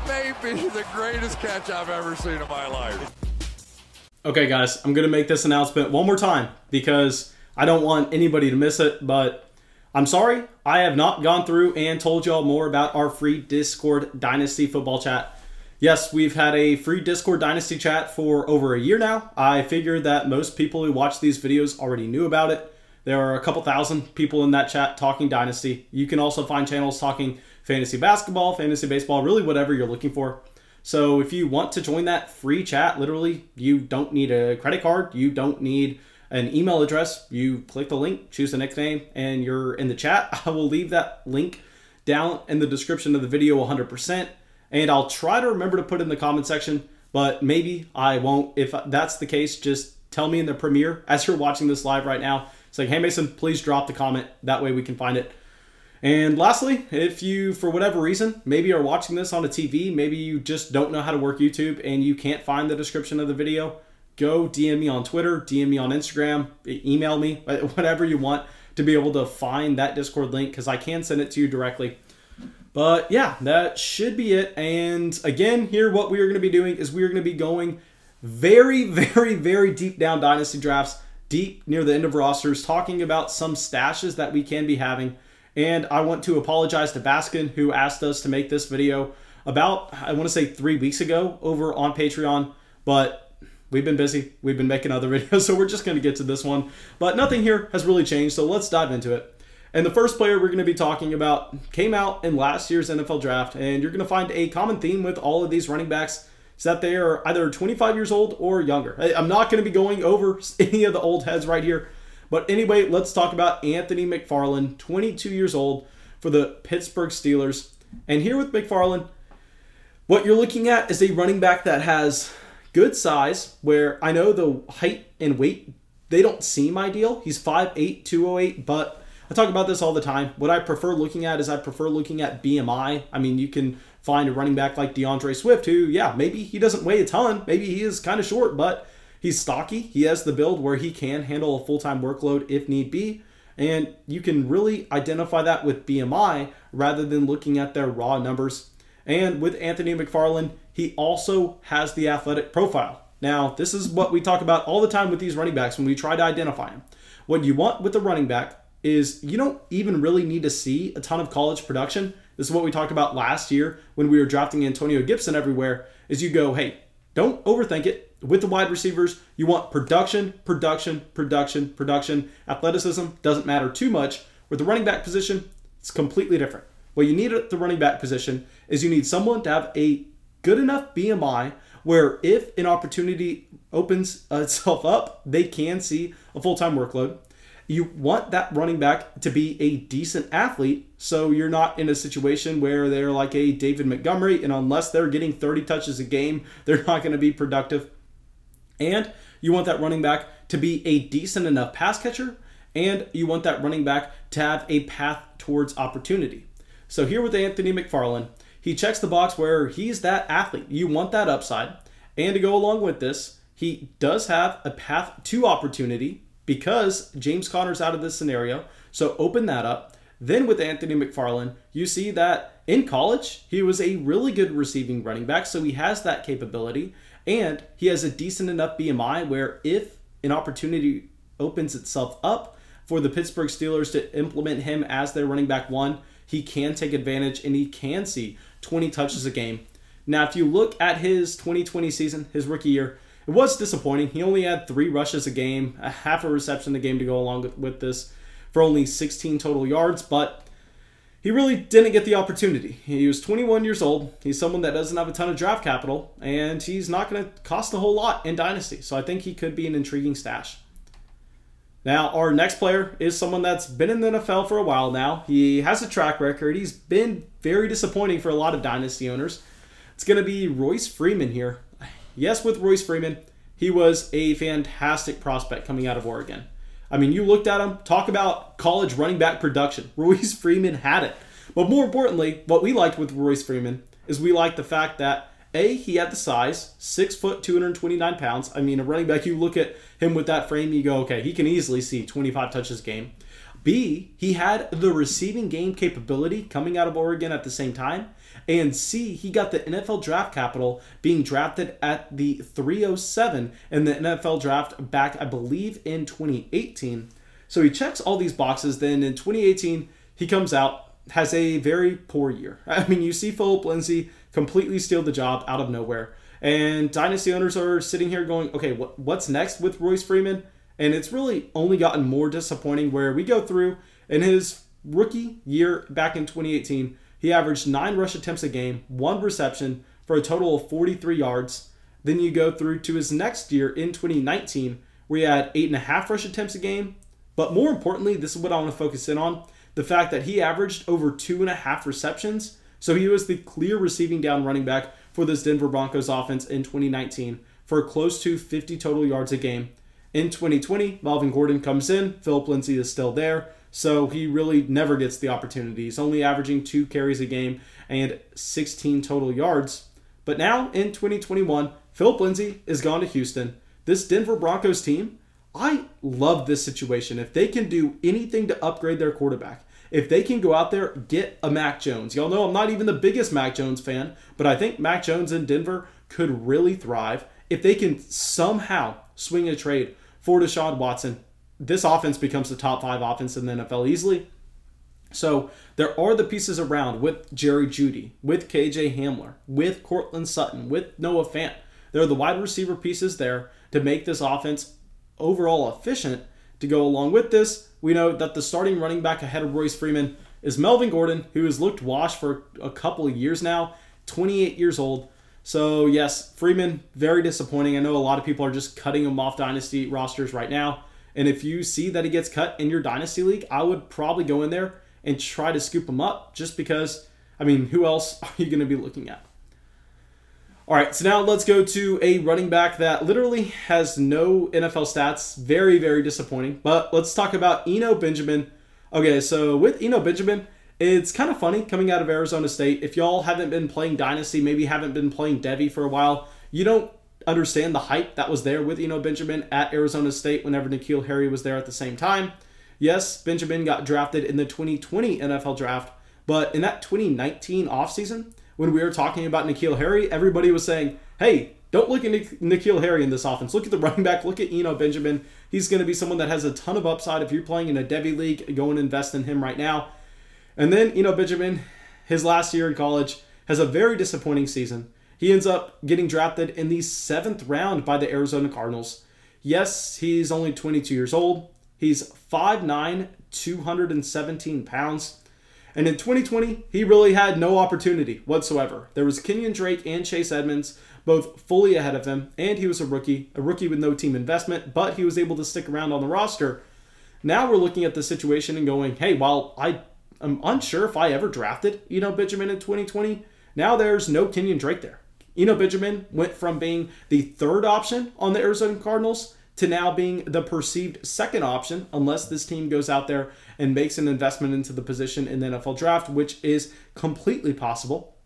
That may be the greatest catch I've ever seen in my life. Okay, guys, I'm going to make this announcement one more time because I don't want anybody to miss it, but I'm sorry. I have not gone through and told y'all more about our free Discord Dynasty football chat. Yes, we've had a free Discord Dynasty chat for over a year now. I figured that most people who watch these videos already knew about it. There are a couple thousand people in that chat talking Dynasty. You can also find channels talking fantasy basketball, fantasy baseball, really whatever you're looking for. So if you want to join that free chat, literally, you don't need a credit card. You don't need an email address. You click the link, choose the nickname, and you're in the chat. I will leave that link down in the description of the video 100%. And I'll try to remember to put it in the comment section, but maybe I won't. If that's the case, just tell me in the premiere as you're watching this live right now. It's like, hey, Mason, please drop the comment. That way we can find it. And lastly, if you, for whatever reason, maybe are watching this on a TV, maybe you just don't know how to work YouTube and you can't find the description of the video, go DM me on Twitter, DM me on Instagram, email me, whatever you want to be able to find that Discord link because I can send it to you directly. But yeah, that should be it. And again, here what we are going to be doing is we are going to be going very, very, very deep down Dynasty drafts, deep near the end of rosters, talking about some stashes that we can be having. And I want to apologize to Baskin, who asked us to make this video about, I want to say 3 weeks ago over on Patreon, but we've been busy. We've been making other videos, so we're just going to get to this one. But nothing here has really changed, so let's dive into it. And the first player we're going to be talking about came out in last year's NFL draft, and you're going to find a common theme with all of these running backs is that they are either 25 years old or younger. I'm not going to be going over any of the old heads right here. But anyway, let's talk about Anthony McFarland, 22 years old for the Pittsburgh Steelers. And here with McFarland, what you're looking at is a running back that has good size, where I know the height and weight, they don't seem ideal. He's 5'8", 208, but I talk about this all the time. What I prefer looking at is I prefer looking at BMI. I mean, you can find a running back like DeAndre Swift who, yeah, maybe he doesn't weigh a ton. Maybe he is kind of short, but he's stocky. He has the build where he can handle a full-time workload if need be. And you can really identify that with BMI rather than looking at their raw numbers. And with Anthony McFarland, he also has the athletic profile. Now, this is what we talk about all the time with these running backs when we try to identify them. What you want with the running back is you don't even really need to see a ton of college production. This is what we talked about last year when we were drafting Antonio Gibson everywhere, is you go, hey, don't overthink it. With the wide receivers, you want production, production, production, production. Athleticism doesn't matter too much. With the running back position, it's completely different. What you need at the running back position is you need someone to have a good enough BMI where if an opportunity opens itself up, they can see a full-time workload. You want that running back to be a decent athlete, so you're not in a situation where they're like a David Montgomery, and unless they're getting 30 touches a game, they're not going to be productive. And you want that running back to be a decent enough pass catcher, and you want that running back to have a path towards opportunity. So here with Anthony McFarland, he checks the box where he's that athlete. You want that upside. And to go along with this, he does have a path to opportunity because James Conner's out of this scenario. So open that up. Then with Anthony McFarland, you see that in college, he was a really good receiving running back. So he has that capability. And he has a decent enough BMI where if an opportunity opens itself up for the Pittsburgh Steelers to implement him as their running back one, he can take advantage and he can see 20 touches a game. Now, if you look at his 2020 season, his rookie year, it was disappointing. He only had 3 rushes a game, a half a reception a game to go along with this for only 16 total yards, but he really didn't get the opportunity. He was 21 years old. He's someone that doesn't have a ton of draft capital, and he's not going to cost a whole lot in Dynasty. So I think he could be an intriguing stash. Now, our next player is someone that's been in the NFL for a while now. He has a track record. He's been very disappointing for a lot of Dynasty owners. It's going to be Royce Freeman here. Yes, with Royce Freeman, he was a fantastic prospect coming out of Oregon. I mean, you looked at him, talk about college running back production. Royce Freeman had it. But more importantly, what we liked with Royce Freeman is we liked the fact that, A, he had the size, 6 foot, 229 pounds. I mean, a running back, you look at him with that frame, you go, okay, he can easily see 25 touches a game. B, he had the receiving game capability coming out of Oregon at the same time. And C, he got the NFL draft capital being drafted at the 307 in the NFL draft back, I believe, in 2018. So he checks all these boxes. Then in 2018, he comes out, has a very poor year. I mean, you see Philip Lindsay completely steal the job out of nowhere. And Dynasty owners are sitting here going, okay, what's next with Royce Freeman? And it's really only gotten more disappointing, where we go through in his rookie year back in 2018, he averaged 9 rush attempts a game, 1 reception for a total of 43 yards. Then you go through to his next year in 2019, where he had 8.5 rush attempts a game. But more importantly, this is what I want to focus in on, the fact that he averaged over 2.5 receptions. So he was the clear receiving down running back for this Denver Broncos offense in 2019 for close to 50 total yards a game. In 2020, Melvin Gordon comes in, Philip Lindsay is still there, so he really never gets the opportunity. He's only averaging 2 carries a game and 16 total yards. But now in 2021, Philip Lindsay is gone to Houston. This Denver Broncos team, I love this situation. If they can do anything to upgrade their quarterback, if they can go out there, get a Mac Jones. Y'all know I'm not even the biggest Mac Jones fan, but I think Mac Jones in Denver could really thrive. If they can somehow swing a trade for Deshaun Watson, this offense becomes the top 5 offense in the NFL easily. So there are the pieces around with Jerry Jeudy, with KJ Hamler, with Cortland Sutton, with Noah Fant. There are the wide receiver pieces there to make this offense overall efficient. To go along with this, we know that the starting running back ahead of Royce Freeman is Melvin Gordon, who has looked washed for a couple of years now, 28 years old. So yes, Freeman, very disappointing. I know a lot of people are just cutting him off Dynasty rosters right now. And if you see that he gets cut in your Dynasty league, I would probably go in there and try to scoop him up, just because, I mean, who else are you going to be looking at? All right, so now let's go to a running back that literally has no NFL stats. Very, very disappointing. But let's talk about Eno Benjamin. Okay, so with Eno Benjamin, it's kind of funny coming out of Arizona State. If y'all haven't been playing Dynasty, maybe haven't been playing Devy for a while, you don't understand the hype that was there with Eno Benjamin at Arizona State whenever N'Keal Harry was there at the same time. Yes, Benjamin got drafted in the 2020 NFL draft, but in that 2019 offseason, when we were talking about N'Keal Harry, everybody was saying, hey, don't look at N'Keal Harry in this offense. Look at the running back. Look at Eno Benjamin. He's going to be someone that has a ton of upside. If you're playing in a Devy league, go and invest in him right now. And then Eno Benjamin, his last year in college, has a very disappointing season. He ends up getting drafted in the 7th round by the Arizona Cardinals. Yes, he's only 22 years old. He's 5'9", 217 pounds. And in 2020, he really had no opportunity whatsoever. There was Kenyon Drake and Chase Edmonds, both fully ahead of him, and he was a rookie with no team investment, but he was able to stick around on the roster. Now we're looking at the situation and going, hey, while I'm unsure if I ever drafted Eno Benjamin in 2020, now there's no Kenyon Drake there. Eno Benjamin went from being the 3rd option on the Arizona Cardinals to now being the perceived 2nd option, unless this team goes out there and makes an investment into the position in the NFL draft, which is completely possible.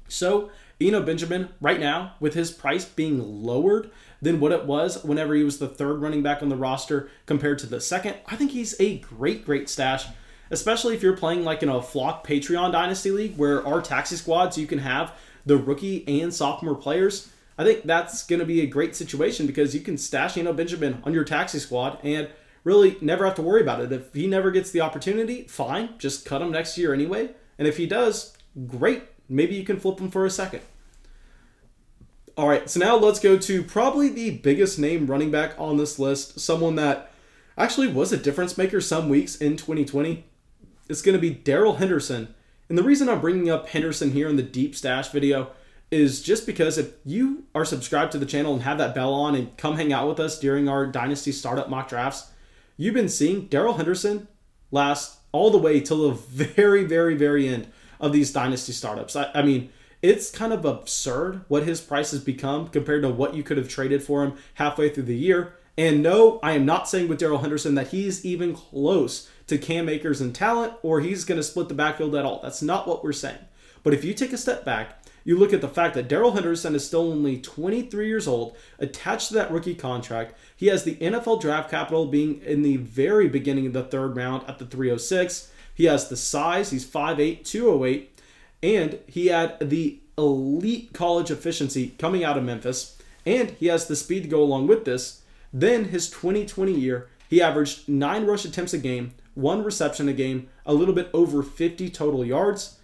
So Eno Benjamin, right now, with his price being lowered than what it was whenever he was the 3rd running back on the roster compared to the 2nd, I think he's a great, great stash, especially if you're playing like in a Flock Patreon Dynasty League where our taxi squads, you can have the rookie and sophomore players. I think that's going to be a great situation because you can stash Eno Benjamin on your taxi squad and really never have to worry about it. If he never gets the opportunity, fine, just cut him next year anyway. And if he does, great. Maybe you can flip him for a 2nd. All right, so now let's go to probably the biggest name running back on this list, someone that actually was a difference maker some weeks in 2020. It's going to be Darrell Henderson. And the reason I'm bringing up Henderson here in the deep stash video is just because if you are subscribed to the channel and have that bell on and come hang out with us during our Dynasty Startup mock drafts, you've been seeing Darrell Henderson last all the way till the very, very, very end of these Dynasty Startups. I mean, it's kind of absurd what his price has become compared to what you could have traded for him halfway through the year. And no, I am not saying with Darrell Henderson that he's even close to Cam Akers in talent or he's going to split the backfield at all. That's not what we're saying. But if you take a step back, you look at the fact that Darrell Henderson is still only 23 years old, attached to that rookie contract. He has the NFL draft capital being in the very beginning of the 3rd round at the 306. He has the size. He's 5'8", 208. and he had the elite college efficiency coming out of Memphis, and he has the speed to go along with this. Then his 2020 year, he averaged 9 rush attempts a game, 1 reception a game, a little bit over 50 total yards.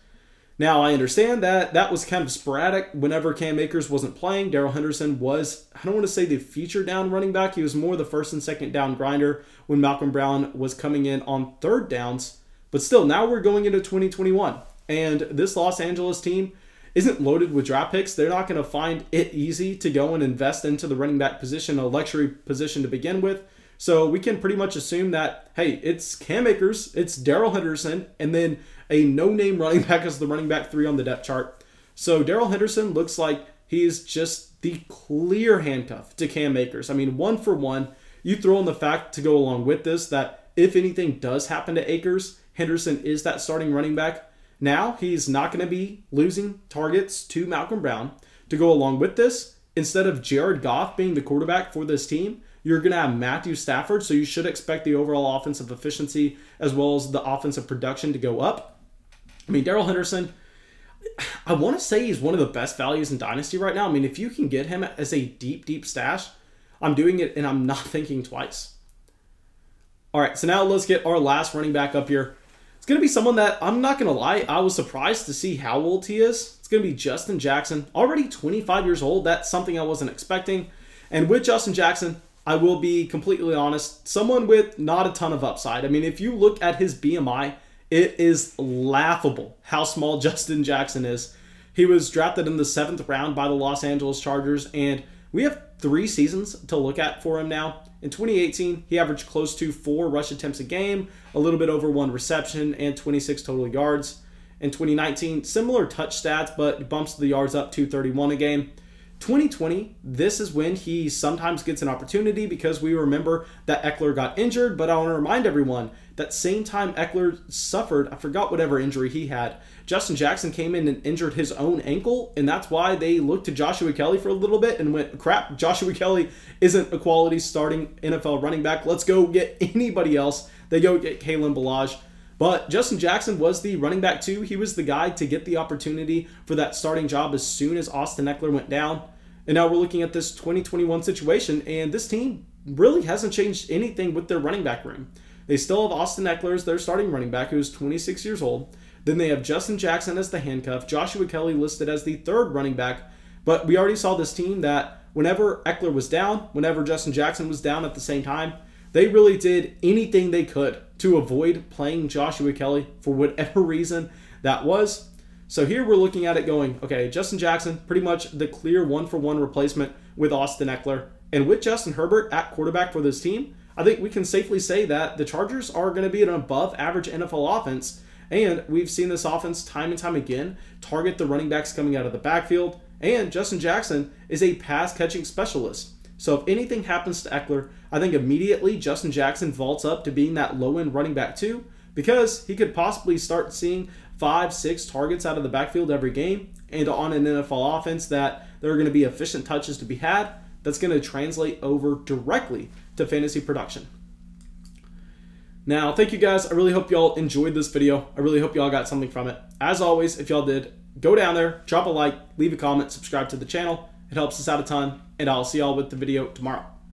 Now, I understand that that was kind of sporadic whenever Cam Akers wasn't playing. Darrell Henderson was, I don't want to say the feature down running back. He was more the first and second down grinder when Malcolm Brown was coming in on third downs. But still, now we're going into 2021. And this Los Angeles team isn't loaded with draft picks. They're not going to find it easy to go and invest into the running back position, a luxury position to begin with. So we can pretty much assume that, hey, it's Cam Akers, it's Darrell Henderson, and then a no-name running back as the running back 3 on the depth chart. So Darrell Henderson looks like he's just the clear handcuff to Cam Akers. I mean, 1 for 1. You throw in the fact to go along with this that if anything does happen to Akers, Henderson is that starting running back. Now he's not going to be losing targets to Malcolm Brown. To go along with this, instead of Jared Goff being the quarterback for this team, you're going to have Matthew Stafford, so you should expect the overall offensive efficiency as well as the offensive production to go up. I mean, Darrell Henderson, I want to say he's one of the best values in Dynasty right now. I mean, if you can get him as a deep, deep stash, I'm doing it and I'm not thinking twice. All right, so now let's get our last running back up here. It's going to be someone that, I'm not going to lie, I was surprised to see how old he is. It's going to be Justin Jackson, already 25 years old. That's something I wasn't expecting. And with Justin Jackson, I will be completely honest, someone with not a ton of upside. I mean, if you look at his BMI, it is laughable how small Justin Jackson is. He was drafted in the 7th round by the Los Angeles Chargers, and we have 3 seasons to look at for him now. In 2018, he averaged close to 4 rush attempts a game, a little bit over 1 reception, and 26 total yards. In 2019, similar touch stats, but bumps the yards up to 31 a game. 2020, this is when he sometimes gets an opportunity because we remember that Eckler got injured, but I want to remind everyone that same time Eckler suffered, I forgot whatever injury he had, Justin Jackson came in and injured his own ankle, and that's why they looked to Joshua Kelly for a little bit and went, crap, Joshua Kelly isn't a quality starting NFL running back. Let's go get anybody else. They go get Kalen Ballage. But Justin Jackson was the running back 2. He was the guy to get the opportunity for that starting job as soon as Austin Eckler went down. And now we're looking at this 2021 situation, and this team really hasn't changed anything with their running back room. They still have Austin Eckler as their starting running back, who is 26 years old. Then they have Justin Jackson as the handcuff, Joshua Kelly listed as the 3rd running back. But we already saw this team that whenever Eckler was down, whenever Justin Jackson was down at the same time, they really did anything they could to avoid playing Joshua Kelly for whatever reason that was. So here we're looking at it going, okay, Justin Jackson, pretty much the clear 1-for-1 replacement with Austin Eckler. And with Justin Herbert at quarterback for this team, I think we can safely say that the Chargers are going to be an above-average NFL offense. And we've seen this offense time and time again target the running backs coming out of the backfield. And Justin Jackson is a pass-catching specialist. So if anything happens to Eckler, I think immediately Justin Jackson vaults up to being that low-end running back too, because he could possibly start seeing 5-6 targets out of the backfield every game, and on an NFL offense that there are going to be efficient touches to be had, that's going to translate over directly to fantasy production. Now, thank you guys. I really hope y'all enjoyed this video. I really hope y'all got something from it. As always, if y'all did, go down there, drop a like, leave a comment, subscribe to the channel. It helps us out a ton, and I'll see y'all with the video tomorrow.